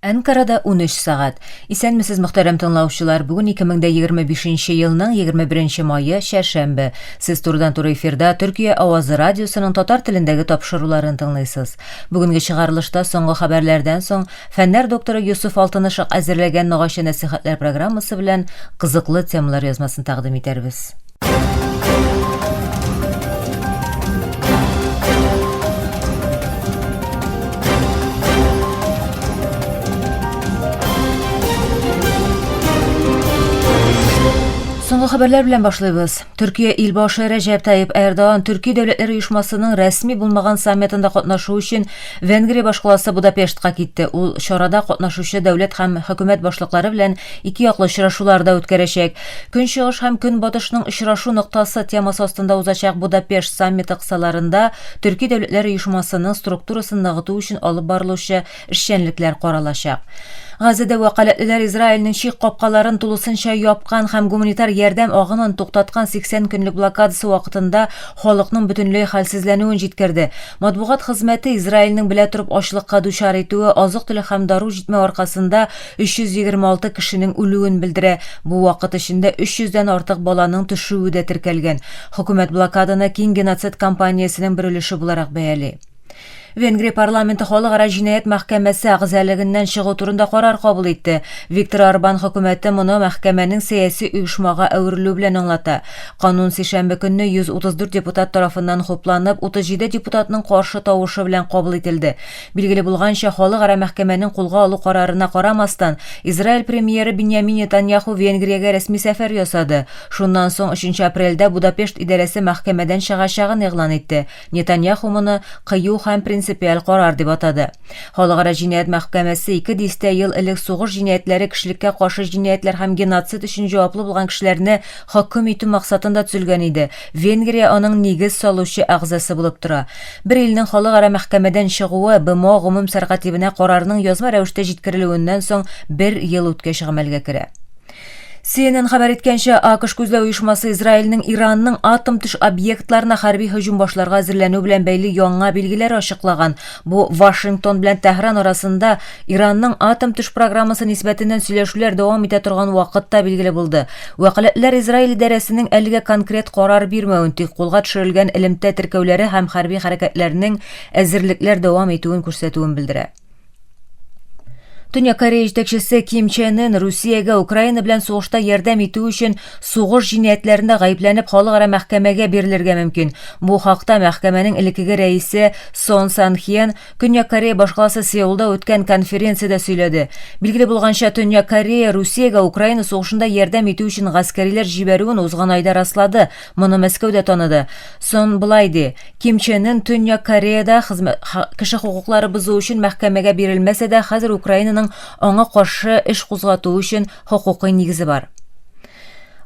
Анкарада 13 сағат. Исәнмесез мөхтәрәм тыңлаучылар, бүген 2025 елның 21 майы шәршәмбе. Сез турыдан-туры эфирда Төркия авазы радиосының татар телендәге тапшыруларын тыңлыйсыз. Бүгенге чыгарылышта соңгы хәбәрләрдән соң фәннәр докторы Юсуф Алтынышык әзерләгән нагайча нәсихәтләр программасы белән кызыклы темалар язмасын тәкъдим итәрбез. Соңгы хәбәрләр белән башлыйбыз. Төркия илбашы Рәҗәп Таyyip Эрдоган Төрки дәүләтләр оешмасының рәсми булмаган саммитында катнашу өчен Венгрия башкаласы Будапештка китте. Ул чарада катнашучы дәүләт һәм хөкүмәт башлыклары белән ике яклы очрашуларда үткәрәчәк. Көнчыгыш һәм Көнбатышның очрашу ноктасы темасы астында узачак Будапешт саммиты кысаларында Төрки дәүләтләр оешмасының структурасын ныгыту өчен алып барылучы эшчәнлекләр каралачак. Газада вәкаләтлеләр Израильнең чик капкаларын тулысынча япкан һәм гуманитар ярдәм агынын туктаткан 80 көнлек блокадасы вакытында халыкның бөтенләй хәлсезләнүен җиткерде. Матбугат хезмәте Израильнең белә торып ачлыкка дучар итүе, азык-төлек һәм дару җитмәү аркасында 326 кешенең үлүен белдерә. Бу вакыт эчендә 300дән артык баланың төшүе дә теркәлгән. Хөкүмәт блокаданы киң геноцид кампаниясенең бер өлеше буларак бәяли. Венгрия парламенты халыкара җинаять мәхкәмәсе әгъзалыгыннан чыгу турында карар кабул итте. Виктор Орбан хөкүмәте моны мәхкәмәнең сәяси оешмага әверелү белән аңлата. Канун сишәмбе көнне 134 депутат тарафыннан хупланып, 37 депутатның каршы тавышы белән кабул ителде. Билгеле булганча, халыкара мәхкәмәнең кулга алу карарына карамастан, Израиль премьеры Беньямин Нетаньяху Венгриягә рәсми сәфәр ясады. Шуннан соң 3 апрельдә Будапешт идарәсе мәхкәмәдән чыгачагын игълан итте. Нетаньяху моны кыю һәм принципиаль карар дип атады. Халыкара җинаять мәхкәмәсе 200 ел элек сугыш җинаятләре, кешелеккә каршы җинаятләр һәм геноцид өчен җаваплы булган кешеләрне хөкем итү максатында төзелгән иде. Венгрия аның нигез салучы әгъзасы булып тора. Бер илнең халыкара мәхкәмәдән чыгуы БМО гомум сәркатибенә карарның язма рәвештә җиткерелүеннән соң 1 ел үткәч гамәлгә керә. CNN хәбәр иткәнчә, АКШ күзләү оешмасы Израильнең Иранның атом төш объектларына хәрби һөҗүм башларга әзерләнү белән бәйле яңа билгеләр ачыклаган. Бу Вашингтон белән Тәһран арасында Иранның атом төш программасы нисбәтеннән сөйләшүләр дәвам итә торган вакытта билгеле булды. Вәкаләтләр Израиль идарәсенең әлегә конкрет карар бирмәвен, тик кулга төшерелгән элемтә теркәүләре һәм хәрби хәрәкәтләрнең әзерлекләр дәвам итүен күрсәтүен белдерә. Төнья Корея җитәкчесе Ким Чен Ын Русиягә Украина белән сугышта ярдәм итү өчен сугыш җинаятләрендә гаепләнеп халыкара мәхкәмәгә бирелергә мөмкин. Бу хакта мәхкәмәнең элеккеге рәисе Сон Сан Хен Төнья Корея башкаласы Сеулда үткән конференциядә сөйләде. Билгеле булганча, Төнья Корея Русиягә Украина сугышында ярдәм итү өчен гаскәриләр җибәрүен узган айда раслады. Моны Мәскәүдә таныды. Сон булай ди: Ким Чен Ын Төнья Кореяда кеше хукуклары бозу өчен мәхкәмәгә бирелмәсә дә, хәзер Украинаның аңа каршы эш кузгату өчен хокукый нигезе бар.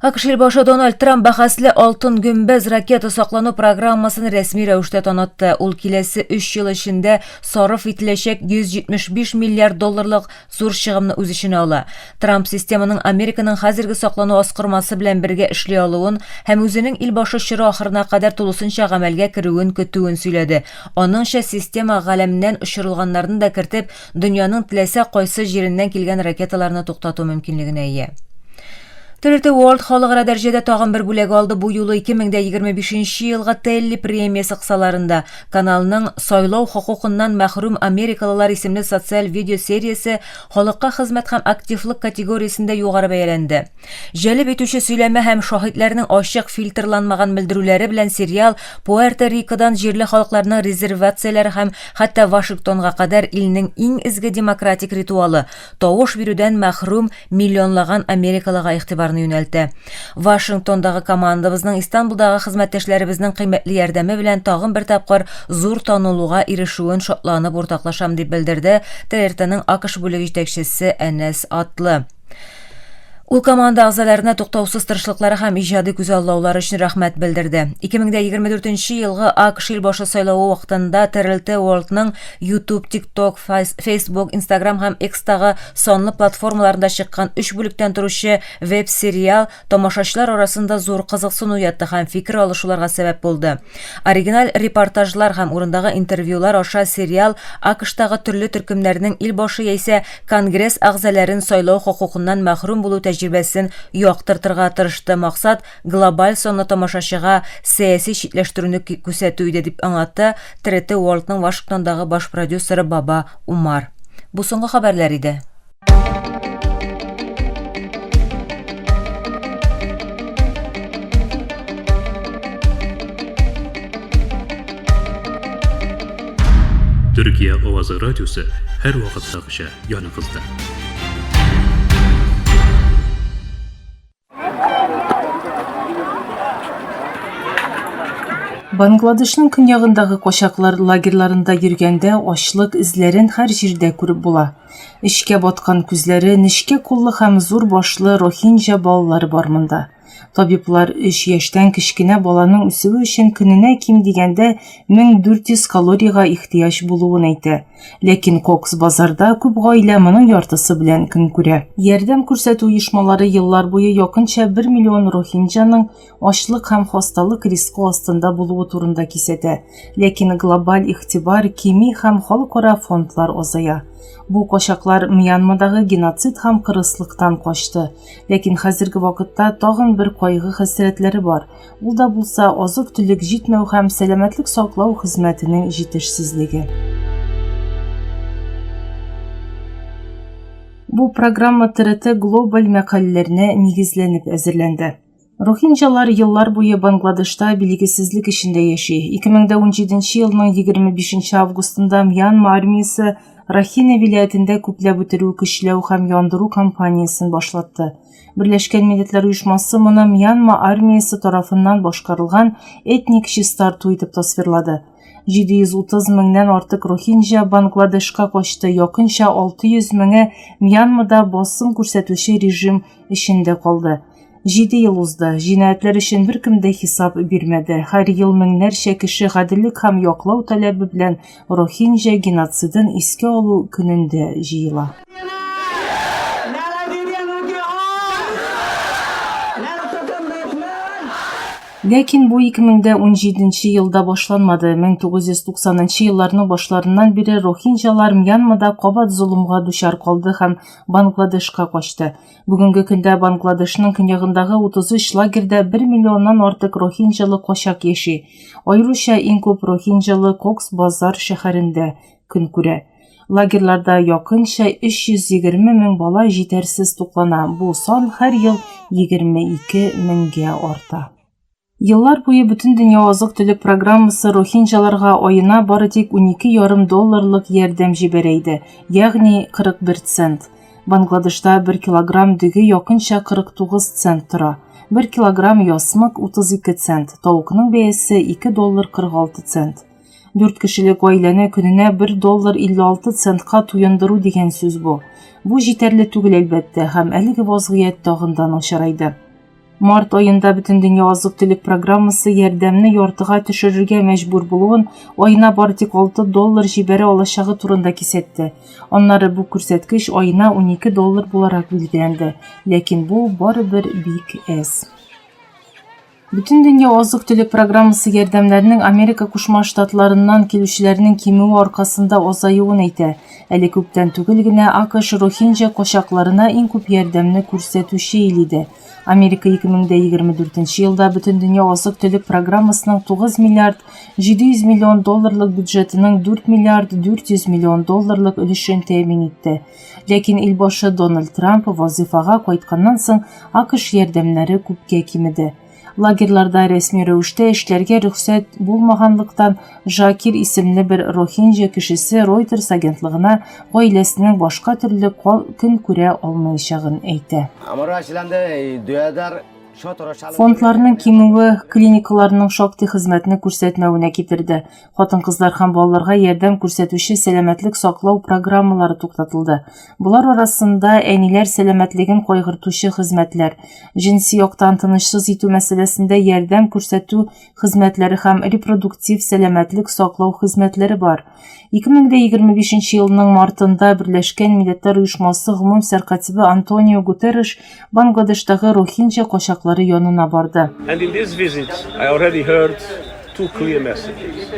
АКШ башы Дональд Трамп бәхәсле алтын гөмбәз ракета саклану программасын рәсми рәвештә танытты. Ул киләсе 3 ел эчендә сарыф ителәчәк 175 миллиард долларлык зур чыгымны үз эченә ала. Трамп системаның Американың хәзерге саклану аскырмасы белән бергә эшли алуын һәм үзенең илбашы чоры ахырына кадәр тулысынча гамәлгә керүен көтүен сөйләде. Аныңча, система галәмнән очырылганнарны да кертеп, дөньяның теләсә кайсы җиреннән килгән ракеталарны туктату мөмкинлегенә ия. TRT World халыкара дәрәҗәдә тагын бер бүләк алды. Бу юлы 2025 елга Телли премиясе кысаларында каналның сайлау хокукыннан мәхрүм америкалылар исемле социаль видео сериясе халыкка хезмәт һәм активлык категориясендә югары бәяләнде. Җәлеп итүче сөйләме һәм шаһитларның ачык фильтрланмаган белдерүләре белән сериал Пуэрто-Рикодан җирле халыкларның резервацияләре һәм хәтта Вашингтонга кадәр илнең иң изге демократик ритуалы тавыш бирүдән мәхрүм миллионлаган америкалыга игътибар юнәлтә. Вашингтондагы командабызның Истанбулдагы хезмәттәшләребезнең кыйммәтле ярдәме белән тагын бер тапкыр зур танылуга ирешүен шатланып уртаклашам дип белдерде ТРТның АКШ бүлеге җитәкчесе Энес Атлы. Ул команда агзаларына туктаусыз тырышлыклары һәм иҗади күзаллаулары өчен рәхмәт белдерде. 2024 елгы АКШ илбашы сайлауы вакытында TRT World'ның YouTube, TikTok, Facebook, Instagram һәм X-тагы сонлы платформаларында чыккан 3 бүлектән торучы веб-сериал тамашачылар арасында зур кызыксыну уятты һәм фикер алышуларга сәбәп булды. Оригиналь репортажлар һәм урындагы интервьюлар аша сериал АКШтагы төрле төркемнәрнең илбашы яисә Конгресс агзаларын сайлау хукукыннан мәхрүм булу тәҗрибәсен яктыртырга тырышты. Максат глобаль сонлы тамашачыга сәяси читләштерүне күрсәтү иде дип аңлатты TRT World'ның Вашингтондагы баш продюсеры Баба Умар. Бу соңгы хәбәрләр иде. Türkiye Ovazı Radyosu her vakittagıcha yanıg'izda. Бангладешның көньягындагы кочаклар лагерьларында йөргәндә ачлык эзләрен һәр җирдә күреп була. Эшкә баткан күзләре, нечкә куллы һәм зур башлы рохинджа балалары бар монда. Табиблар 3 яшьтән кечкенә баланың үсүе өчен көненә ким дигәндә 1400 калорийга ихтыяҗ булуын әйтә. Ләкин Кокс базарда күп гаилә моның яртысы белән көн күрә. Ярдәм күрсәтү оешмалары еллар буе якынча 1 миллион рохинджаның ачлык һәм хасталык риске астында булуы турында кисәтә. Ләкин глобаль игътибар, кими һәм халыкара фондлар азая. Бу кочаклар Мьянмадагы геноцид һәм кырыслыктан качты. Ләкин хәзерге вакытта тагын бер кайгы хәсрәтләре бар. Ул да булса азык-төлек җитмәү һәм сәламәтлек саклау хезмәтенең җитешсезлеге. Бу программа TRT Global мәкаләләренә нигезләнеп әзерләнде. Рохинджалар еллар буе Бангладешта билгесезлек эчендә яши. 2017 елның 25 августында Мьянма армиясе Рахина вилаятендә күпләп үтерү, көчләү һәм яндыру кампаниясын башлатты. Берләшкән Милләтләр Оешмасы моны Мьянма армиясе тарафыннан башкарылган этник чистарту итеп тасвирлады. 730 меңнән артык рохинджа Бангладешка качты, якынча 600 меңе Мьянмада басым күрсәтүче режим эчендә калды. 7 ел узды, җинаятьләр өчен беркем дә хисап бирмәде. Һәр ел меңнәрчә кеше гаделлек һәм яклау таләбе белән рохинджа геноцидын искә алу көнендә җыела. Ләкин бу 2017 елда башланмады. 1990 елларның башларыннан бире рохинджалар Мьянмада кабат зулымга дучар калды һәм Бангладешка качты. Бүгенге көндә Бангладешның көньягындагы 33 лагерьдә 1 миллионнан артык рохинджалы качак яши. Аеруча иң күп рохинджалы Кокс базар шәһәрендә көн күрә. Лагерьларда якынча 320 мең бала җитәрсез туклана. Бу сан һәр ел 22 меңгә арта. Еллар буе бөтен дөнья азык-төлек программасы рохинджаларга аена бары тик $12,5 ярдәм җибәрә иде, ягъни 41 цент. Бангладешта 1 килограмм дөге якынча 49 цент тора. 1 килограмм ясмык 32 цент, тавыкның бәясе $2,46 цент. 4 кешелек гаиләне көненә $1,56 центка туендыру дигән сүз бу. Бу җитәрле түгел әлбәттә, һәм әлеге вазгыять тагын да начарайды. Март ayında bütün dünya azık-төлек программасы ярдәмне яртыга төшерергә мәҗбүр булуын, аена бары тик $6 җибәрә алачагы турында кисәтте. Аннары бу күрсәткеч аена $12 буларак билгеләнде. Ләкин бу барыбер бик әз. Bütün dünya azık-төлек программасы ярдәмнәренең Америка Кушма Штатларыннан килүчеләрнең кимүе аркасында азаюын әйтә. Әле күптән түгел генә АКШ рохинджа кочакларына иң күп ярдәмне күрсәтүче ил иде. Америка 2024 елда bütün dünya azık-төлек программасының 9 миллиард 700 миллион долларлык бюджетының 4 миллиард 400 миллион долларлык өлешен тәэмин итте. Ләкин илбашы Дональд Трамп вазифага кайтканнан соң АКШ ярдәмнәре күпкә кимеде. Лагерьларда рәсми рәвештә эшләргә рөхсәт булмаганлыктан Жакир исемле бер рохинджа кешесе Reuters агентлыгына гаиләсенең башка төрле көн күрә алмаячагын әйтә. Amara aslında dünyada Фондларның кимүе клиникаларның шактый хезмәтне күрсәтмәвенә китерде. Хатын-кызлар һәм балаларга ярдәм күрсәтүче сәламәтлек саклау программалары туктатылды. Булар арасында әниләр сәламәтлеген кайгыртучы хезмәтләр, җинси яктан тынычсыз итү мәсьәләсендә ярдәм күрсәтү хезмәтләре һәм репродуктив сәламәтлек саклау хезмәтләре бар. 2025 елның мартында Берләшкән Милләтләр Оешмасы гомум сәркатибе Антонио Гутерреш Бангладештагы рохинджа качаклары янына барды. And in this visit, I already heard two clear messages.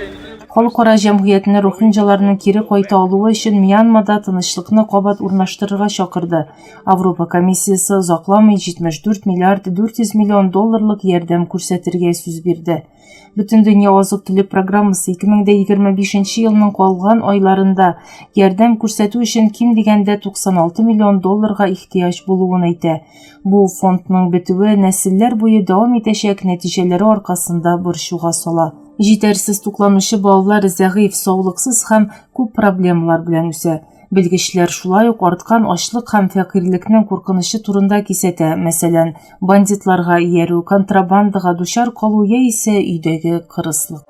Халыкара җәмгыятьне рохинджаларның кире кайта алуы өчен Мьянмада тынычлыкны кабат урнаштырырга чакырды. Европа комиссиясе озакламый 74 миллиард 400 миллион долларлык ярдәм күрсәтергә сүз бирде. Бөтендөнья азык-төлек программасы 2025 елның калган айларында ярдәм күрсәтү өчен ким дигәндә 96 миллион долларга ихтыяҗ булуын әйтә. Бу фондның бетүе нәселләр буе дәвам итәчәк нәтиҗәләре аркасында борчуга сала. Җитәрсез тукланучы балалар зәгыйфь, саулыксыз һәм күп проблемалар белән үсә. Белгечләр шулай ук арткан ачлык һәм фәкыйрьлекнең куркынычы турында кисәтә. Мәсәлән, бандитларга иярү, контрабандага дучар калу яисә өйдәге кырыслык.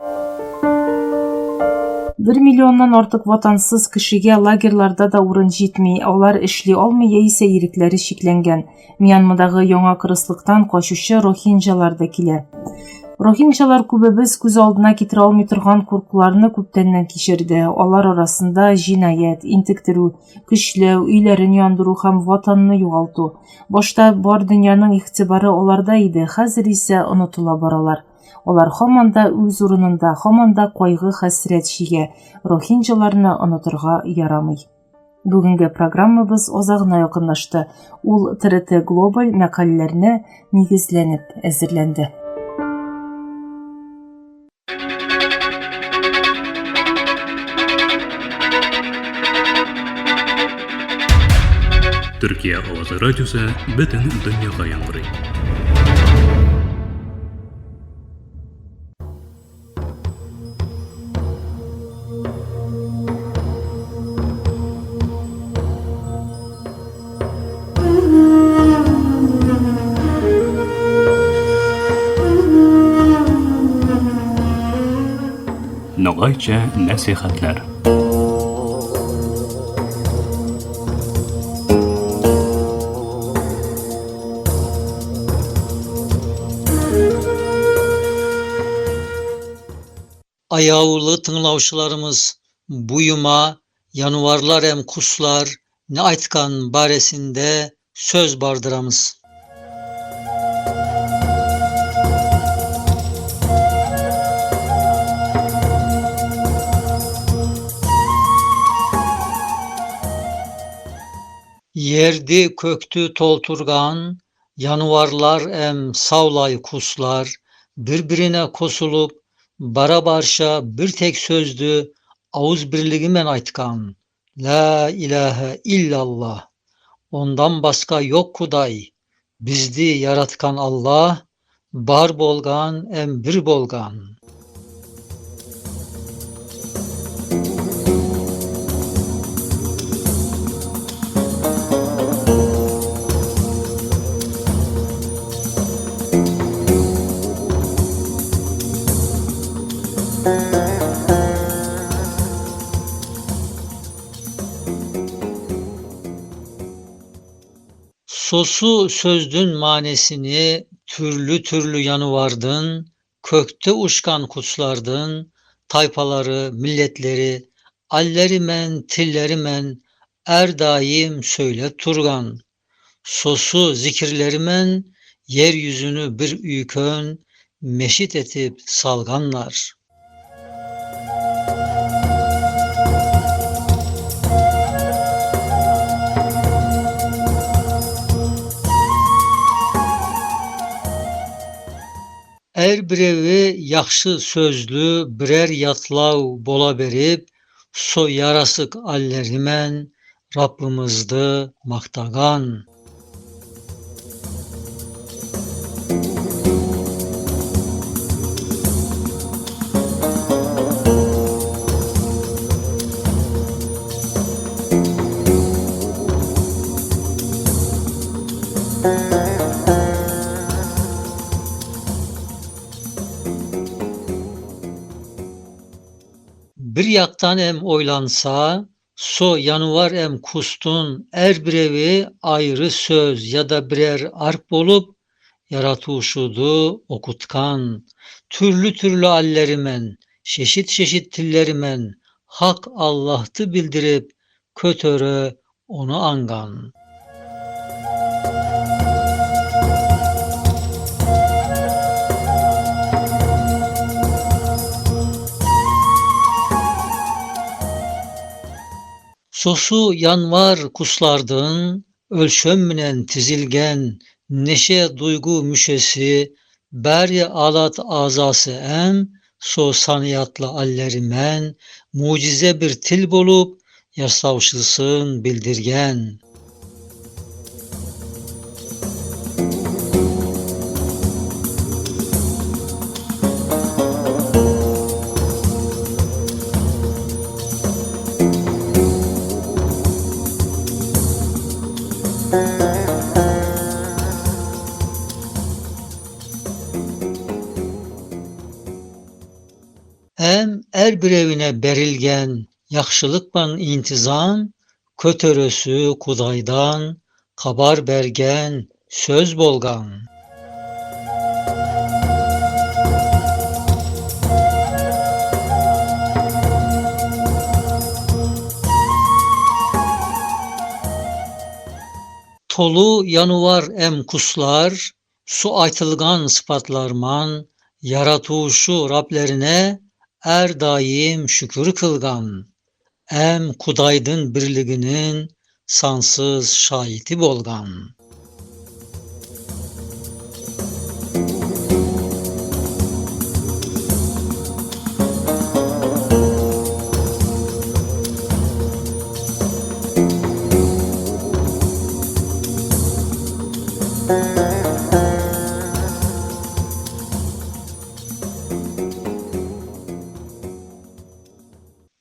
1 миллионнан артык ватансыз кешегә лагерьларда да урын җитми, алар эшли алмый яисә ирекләре шикләнгән. Мьянмадагы яңа кырыслыктан качучы рохинджалар да килә. Рохинджалар күбебез күз алдына китерә алмый торган куркуларны күптәннән кичерде. Алар арасында җинаять, интектерү, көчләү, өйләрен яндыру һәм ватанны югалту. Башта бар дөньяның игътибары аларда иде, хәзер исә онытыла баралар. Алар һаман да үз урынында, һаман да кайгы-хәсрәт чигә. Рохинджаларны онытырга ярамый. Бүгенге программабыз азагына якынлашты. Ул ТРТ Глобаль мәкаләләренә нигезләнеп әзерләнде. Türkiye Avazı Radyosu bütün dünyaya yankırıyor. Nogayça nasihatler. Ayağılı tınlavşılarımız buyuma, yanvarlar hem kuslar, ne aytkan baresinde söz bardıramız. Yerdi köktü tolturgan, yanvarlar em savlay kuslar, birbirine kosulup, bara barşa bir tek sözdü ağız birliğimen aytkan. La ilahe illallah. Ondan başka yok kuday. Bizdi yaratkan Allah, bar bolgan em bir bolgan. Sosu sözdün manesini türlü türlü yanıvardın, kökte uçkan kutslardın, tayfaları, milletleri, allerimen, tillerimen, er daim söyle turgan. Sosu zikirlerimen, yeryüzünü bir üykön, meşit etip salganlar. Er birevi yaxşı sözlü birer yatlav bola berip, so yarasık allerimen Rabbimizdi maktagan. yaktan em oylansa, so yanıvar em kustun, birevi ayrı söz ya da birer arp bolup, yaratuşudu okutkan, türlü türlü allerimen, şeşit şeşit tillerimen, hak Allah'tı bildirip, kötöre onu angan. Sosu yanvar kuslardın, ölçömmünen tizilgen, neşe duygu müşesi, beri alat azası so saniyatlı allerimen, mucize bir til bolup, yasavşılsın bildirgen. Birevine berilgen, yaxşılıkman intizam, kötörösü Kudaydan, kabar bergen, söz bolgan. Tolu yanıvar kuslar, su aytılgan sıfatlarman, yaratuşu Rablerine daim şükür kılgan, Kudaydın birliginin sansız şahidi bolgan.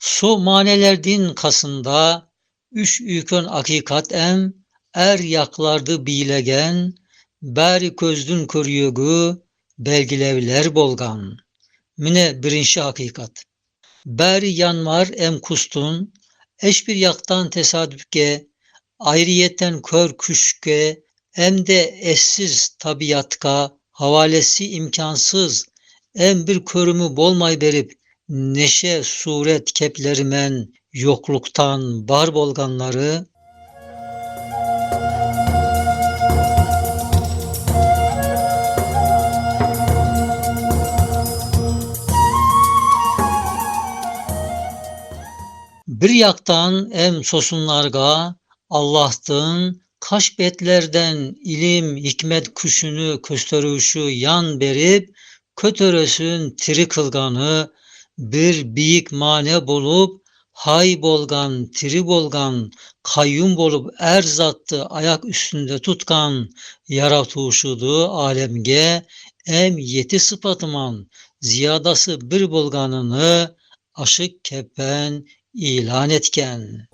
So manelerdin kasında, üç ükön hakikat yaklardı bilegen, beri közdün körüyögü, belgilevler bolgan. Mine birinci hakikat. Beri yanmar kustun, bir yaktan tesadüfke, ayrıyetten kör küşke, de eşsiz tabiatka, havalesi imkansız, bir körümü bolmay berip, neşe suret keplerimen yokluktan bar bolganları, bir yaktan sosunlarga Allah'tın kaşbetlerden ilim hikmet küşünü köstörüşü yan berip, kötörösün tiri kılganı, bir büyük mane bolup, hay bolgan, tiri bolgan, kayyum bolup zattı ayak üstünde tutkan, yaratuşudu alemge, yeti sıfatıman, ziyadası bir bolganını, aşık kepen ilan etken.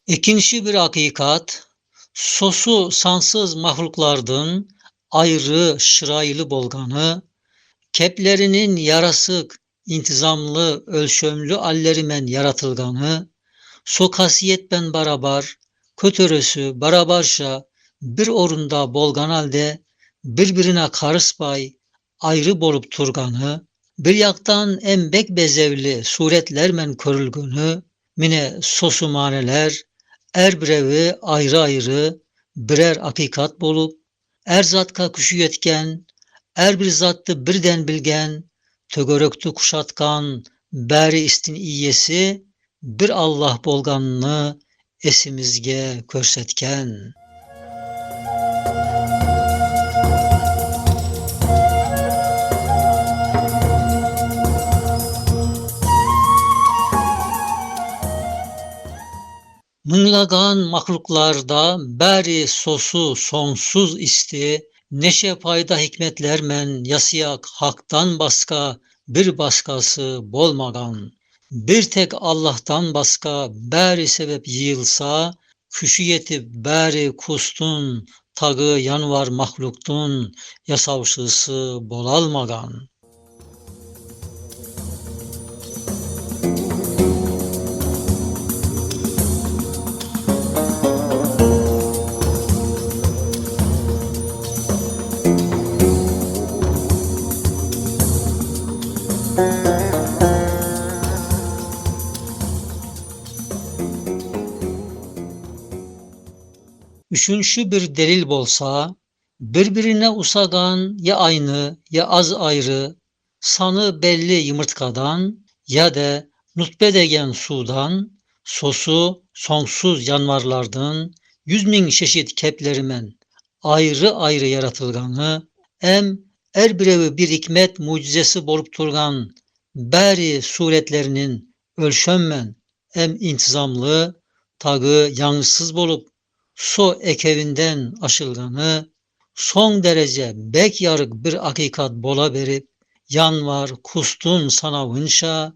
İkinci bir hakikat, sosu sansız mahluklardın ayrı şıraylı bolganı, keplerinin yarasık, intizamlı, ölçömlü allerimen yaratılganı, sokasiyetben barabar, kötörösü barabarşa bir orunda bolgan halde birbirine karıspay, ayrı bolup turganı, bir yaktan embek bezevli suretlermen körülgünü, mine sosumaneler, birevi ayrı ayrı birer hakikat bolup, zatka küşü yetken, bir zattı birden bilgen, tögöröktü kuşatkan, beri istin iyesi, bir Allah bolganını esimizge körsetken. Mınlagan mahluklarda bäri sosu sonsuz isti, neşe payda hikmetlermen yasıyak haktan baska bir başkası bolmagan. Bir tek Allah'tan baska bäri sebep yığılsa, küşü yetip bäri kustun, tagı yanvar mahluktun, yasavşısı bolalmagan. Üçüncü bir delil bolsa, birbirine usagan ya aynı ya az ayrı, sanı belli yumurtkadan ya da nutbe degen sudan, sosu sonsuz yanvarlardan, 100.000 çeşit keplerimen ayrı ayrı yaratılganı, em er birevi bir hikmet mucizesi bolup turgan, bäri suretlerinin ölçönmen em intizamlı, tagı yangısız bolup, so ekevinden aşılganı, son derece bek yarık bir hakikat bola berip, yanvar kustun sanavınşa,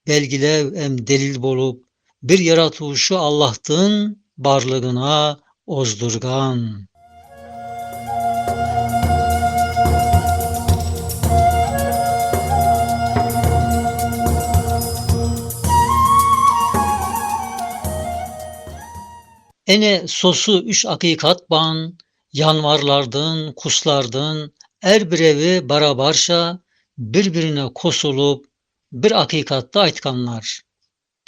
belgilev em delil bolup, bir yaratuşu Allah'tın barlığına ozdurgan. Ene sosu üç hakikat ban, yanvarlardın, kuslardın, er birevi barabarşa, birbirine kosulup, bir hakikatta aytkanlar.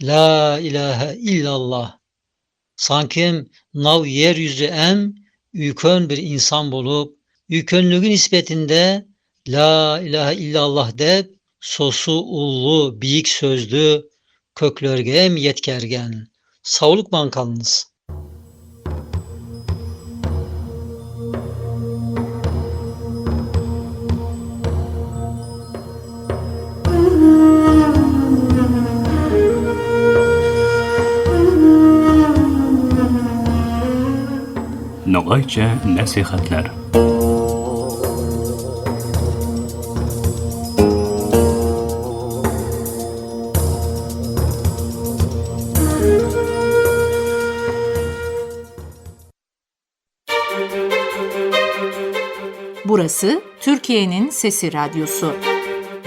La ilahe illallah. Sankim nav yeryüzü em, ükön bir insan bolup, ükönlüğü nispetinde la ilahe illallah dep, sosu ullu, biyik sözlü, köklörge em yetkergen. Sağlık bankalınız. Nogayça nasihatler. Burası Türkiye'nin Sesi Radyosu.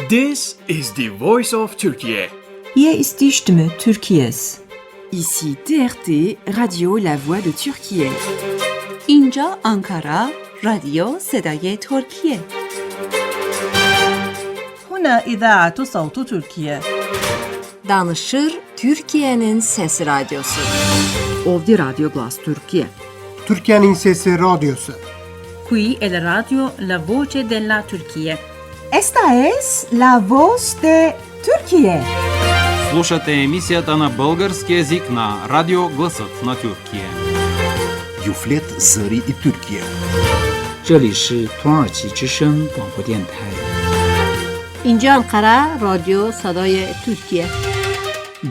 This is the voice of Turkey. Hier ist die Stimme Türkiye's. Ici TRT, Radio La Voix de Türkiye. İnca Ankara, Radyo Sedaye Türkiye. هنا إذاعة صوت تركيا. Danışır Türkiye'nin Sesi Radyosu. Ovdi Radio Glas Türkiye. Türkiye'nin Sesi Radyosu. Qui è la radio La Voce della Turquía. Esta es la voz de Türkiye. Слушате емисията на български език на Радио Гласът на Türkiye. Юфлет Зари и Türkiye. 这里是土耳其之声广播电台。 اینجا انقره رادیو صدای ترکیه.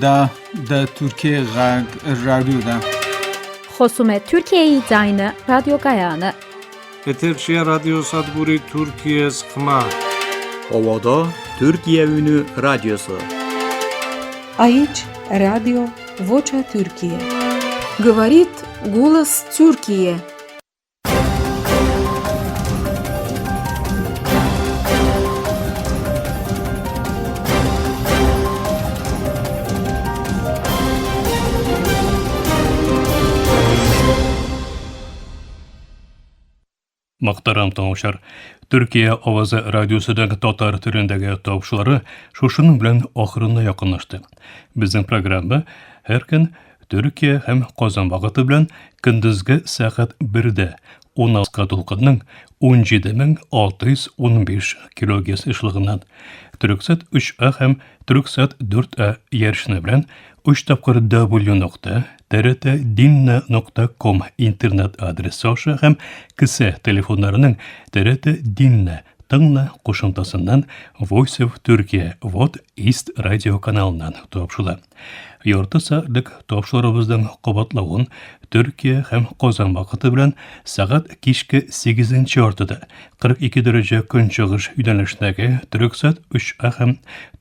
دا Türkiye Radyo'da. خصوم Türkiye زاین رادیو گایانه. Eterşehir Radyo Sadburi Türkiye Sıkma. Ovada Türkiye Ünü Radyosu. Aici Radio Vocea Türkiye. Говорит голос Türkiye. Muhtaram tamaşar, Türkiye Ovazı Radyosu'daki Tatar türündeki tavşuları şuşunun bilen ahırına yakınlaştı. Bizim programda her gün Türkiye hem Kazan vakıtı bilen gündüzge saat 1'de 16 dolqanның 17.615 kHz işlığından Türksat 3A hem Türksat 4A yarışını bilen 3 tapqır w.trt.dinna.com internet adresi aşı hem kısa telefonlarının TRT Dinna Tыңla qo'shimchasidan Voice of Turkey What East radio kanalidan topshila. Ярты сәгатьлек тапшырыбызның кабатлавын Төркия һәм Казан вакыты белән сәгать кичке 8 ортада 42 дәрәҗә көнчыгыш юнәлешендәге Төрксат 3А һәм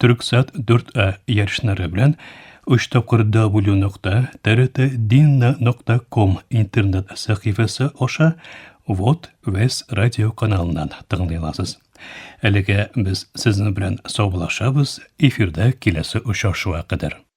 Төрксат 4А ярышлары белән 3 тапкыр w.trt.dinna.com интернет сәхифәсе аша Вот Вес радио каналыннан тыңлый аласыз. Әлегә без сезнең белән саубуллашабыз, эфирдә киләсе очрашуга кадәр.